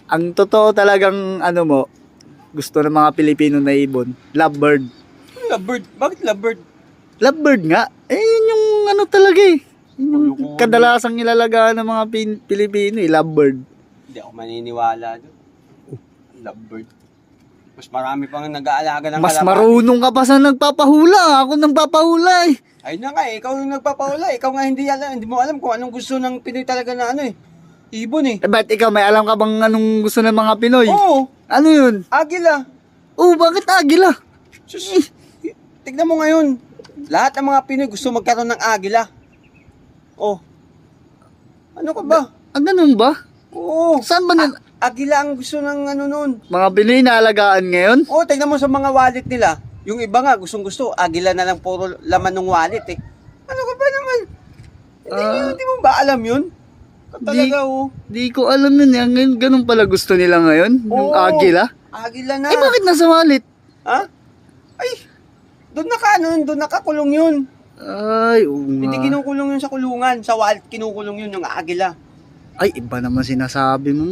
Ang totoo talagang ano mo, gusto ng mga Pilipino na ibon, lovebird. Lovebird? Bakit lovebird? Lovebird nga. Eh, yun yung ano talaga eh. Yun yung Kulukuhan kadalasang ilalagaan ng mga Pilipino eh, lovebird. Hindi ako maniniwala doon. Lovebird. Mas marami pang nag-aalaga ng Mas kalapati. marunong ka pa sa nagpapahula. Ako nagpapahula eh. Ay na nga, ikaw yung nagpapahula. Ikaw nga hindi mo alam kung anong gusto ng Pinoy talaga na ano eh. Ibon eh. Eh, ba't ikaw may alam ka bang anong gusto ng mga Pinoy? Oo, Ano yun? agila. Oh, bakit agila? Sus, tignan mo ngayon. Lahat ng mga Pinoy gusto magkaroon ng agila. Oh. Ano ka ba? Ah, ganun ba? Oo. Saan ba na Agila ang gusto ng ano nun. mga Pinoy na alagaan ngayon? Oo, tignan mo sa mga wallet nila. Yung iba nga, gustong gusto. Agila na lang puro laman ng wallet eh. Ano ka ba naman? Hindi mo ba alam yun? Talaga oh. Di ko alam yun eh. Ngayon, ganun pala gusto nila ngayon? Yung Oo. agila? Agila na. Eh, bakit nasa wallet? Ha? Ay, doon nakakulong yun. Ay, oo nga. Hindi kinukulong yun sa kulungan. Sa wallet kinukulong yun, yung agila. Ay, iba naman sinasabi mo.